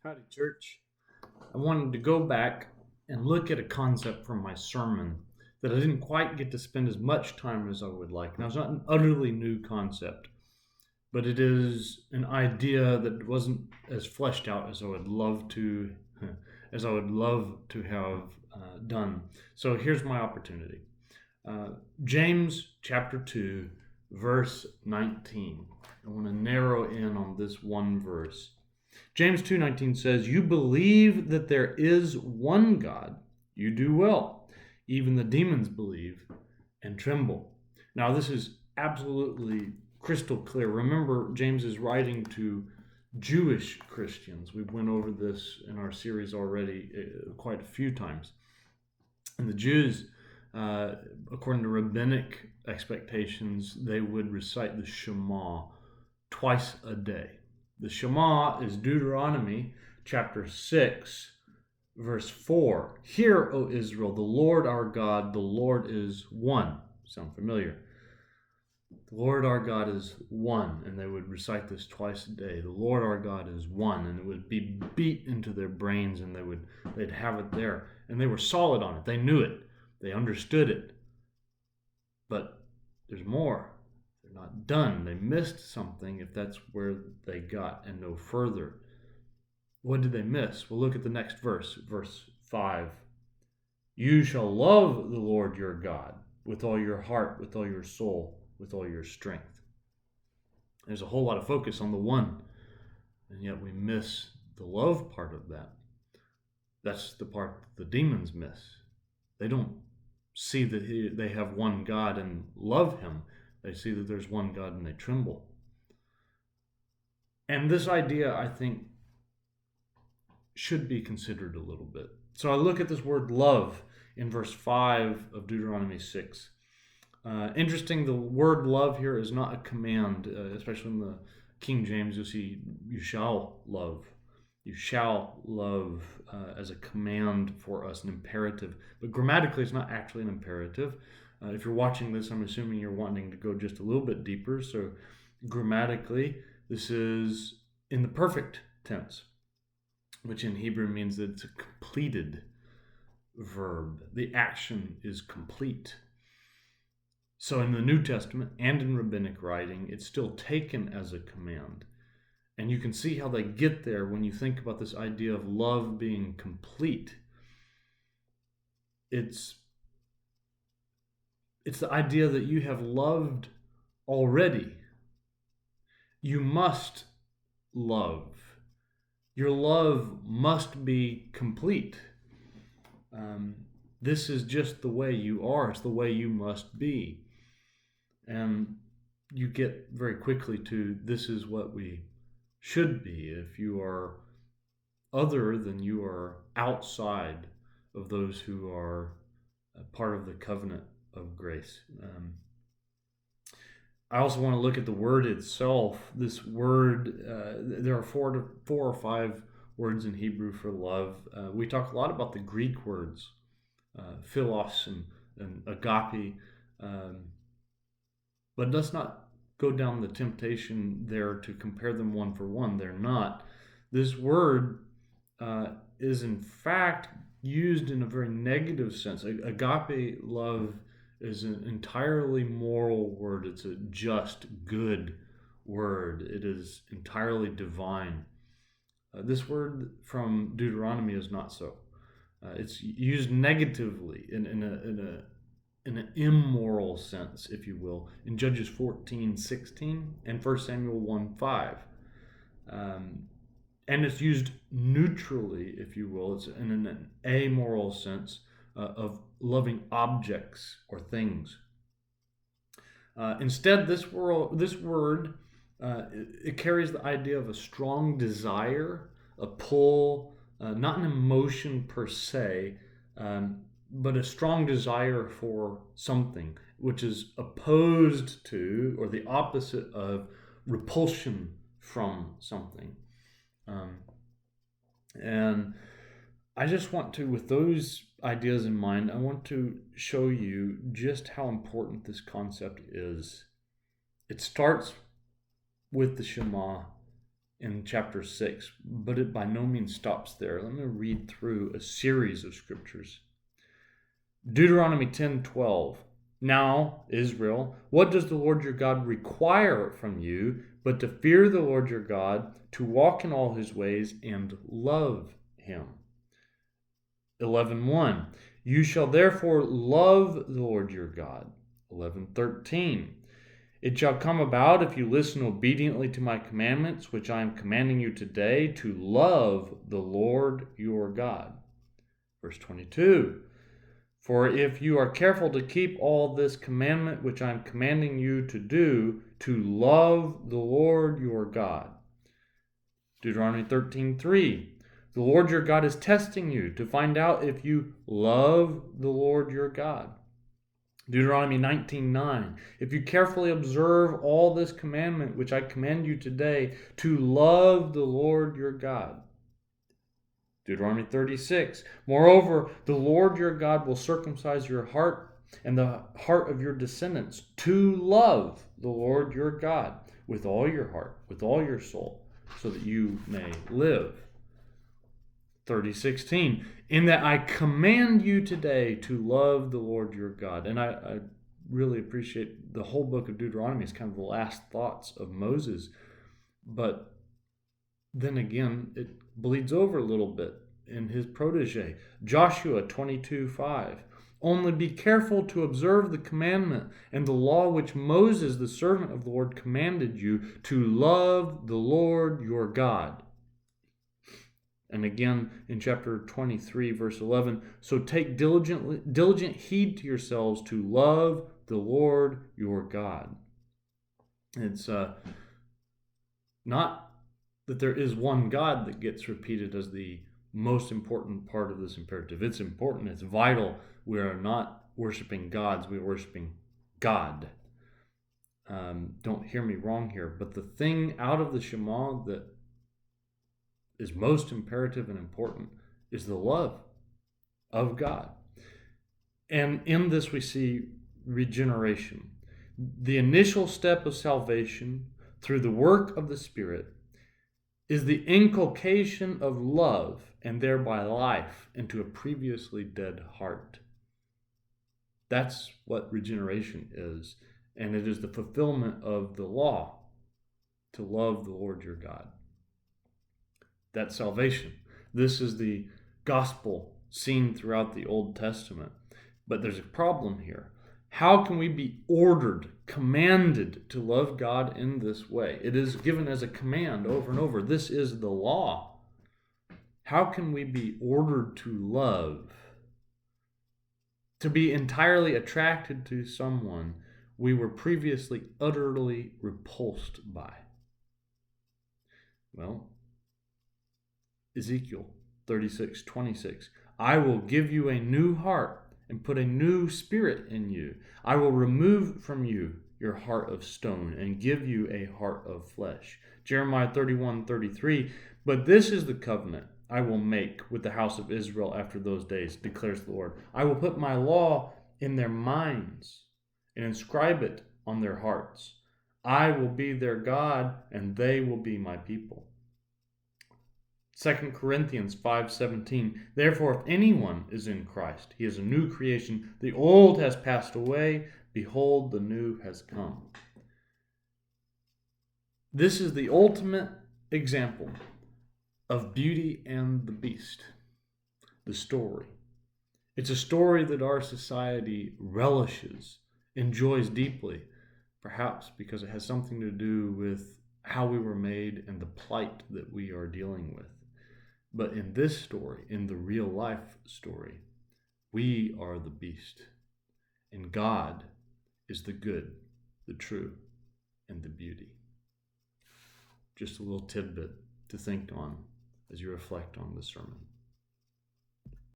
Howdy, church. I wanted to go back and look at a concept from my sermon that I didn't quite get to spend as much time as I would like. Now, it's not an utterly new concept, but it is an idea that wasn't as fleshed out as I would love to, have done. So here's my opportunity. James chapter 2, verse 19. I want to narrow in on this one verse. James 2:19 says, "You believe that there is one God. You do well. Even the demons believe and tremble." Now, this is absolutely crystal clear. Remember, James is writing to Jewish Christians. We've went over this in our series already quite a few times. And the Jews, according to rabbinic expectations, they would recite the Shema twice a day. The Shema is Deuteronomy chapter 6, verse 4. "Hear, O Israel, the Lord our God, the Lord is one." Sound familiar? The Lord our God is one, and they would recite this twice a day. The Lord our God is one, and it would be beat into their brains, and they'd have it there, and they were solid on it. They knew it, they understood it. But there's more. They're not done. They missed something if that's where they got and no further. What did they miss? Well, look at the next verse, verse 5. "You shall love the Lord your God with all your heart, with all your soul, with all your strength." There's a whole lot of focus on the one, and yet we miss the love part of that. That's the part the demons miss. They don't see that they have one God and love him. They see that there's one God and they tremble. And this idea, I think, should be considered a little bit. So I look at this word love in verse 5 of Deuteronomy 6. Interesting, the word love here is not a command, especially in the King James, you'll see you shall love. You shall love as a command for us, an imperative. But grammatically, it's not actually an imperative. If you're watching this, I'm assuming you're wanting to go just a little bit deeper. So grammatically, this is in the perfect tense, which in Hebrew means that it's a completed verb. The action is complete. So in the New Testament and in rabbinic writing, it's still taken as a command. And you can see how they get there when you think about this idea of love being complete. It's the idea that you have loved already. You must love. Your love must be complete. This is just the way you are. It's the way you must be. And you get very quickly to this is what we should be. If you are other, then you are outside of those who are part of the covenant of grace. I also want to look at the word itself. This word, there are four or five words in Hebrew for love. We talk a lot about the Greek words, philos and agape, but let's not go down the temptation there to compare them one for one. They're not. This word is in fact used in a very negative sense. Agape love is an entirely moral word. It's a just, good word. It is entirely divine. This word from Deuteronomy is not so. It's used negatively in an immoral sense, if you will, in Judges 14:16 and 1 Samuel 1:5. And it's used neutrally, if you will. It's in an amoral sense of loving objects or things. Instead, this word it carries the idea of a strong desire, a pull, not an emotion per se, but a strong desire for something, which is opposed to or the opposite of repulsion from something. And I just want to, with those ideas in mind, I want to show you just how important this concept is. It starts with the Shema, in chapter 6, but it by no means stops there. Let me read through a series of scriptures. Deuteronomy 10:12. Now, Israel, what does the Lord your God require from you but to fear the Lord your God, to walk in all his ways and love him? 11:1. You shall therefore love the Lord your God. 11:13. It shall come about, if you listen obediently to my commandments, which I am commanding you today, to love the Lord your God. Verse 22. For if you are careful to keep all this commandment which I am commanding you to do, to love the Lord your God. Deuteronomy 13:3. The Lord your God is testing you to find out if you love the Lord your God. Deuteronomy 19:9. If you carefully observe all this commandment which I command you today, to love the Lord your God. Deuteronomy 36. Moreover, the Lord your God will circumcise your heart and the heart of your descendants to love the Lord your God with all your heart, with all your soul, so that you may live. 30:16. In that I command you today to love the Lord your God. And I really appreciate the whole book of Deuteronomy is kind of the last thoughts of Moses. But then again, it bleeds over a little bit in his protege. Joshua 22:5. Only be careful to observe the commandment and the law which Moses, the servant of the Lord, commanded you, to love the Lord your God. And again in chapter 23, verse 11, so take diligent heed to yourselves to love the Lord your God. It's not that there is one God that gets repeated as the most important part of this imperative. It's important, it's vital. We are not worshiping gods, we are worshiping God. Don't hear me wrong here, but the thing out of the Shema that is most imperative and important is the love of God. And in this we see regeneration. The initial step of salvation through the work of the Spirit is the inculcation of love and thereby life into a previously dead heart. That's what regeneration is, and it is the fulfillment of the law to love the Lord your God. That's salvation. This is the gospel seen throughout the Old Testament. But there's a problem here. How can we be ordered, commanded to love God in this way? It is given as a command over and over. This is the law. How can we be ordered to love? To be entirely attracted to someone we were previously utterly repulsed by? Well, Ezekiel 36:26. I will give you a new heart and put a new spirit in you. I will remove from you your heart of stone and give you a heart of flesh. Jeremiah 31:33. But this is the covenant I will make with the house of Israel after those days, declares the Lord. I will put my law in their minds and inscribe it on their hearts. I will be their God and they will be my people. 2 Corinthians 5:17. Therefore, if anyone is in Christ, he is a new creation. The old has passed away. Behold, the new has come. This is the ultimate example of Beauty and the Beast, the story. It's a story that our society relishes, enjoys deeply, perhaps because it has something to do with how we were made and the plight that we are dealing with. But in this story, in the real life story, we are the beast. And God is the good, the true, and the beauty. Just a little tidbit to think on as you reflect on this sermon.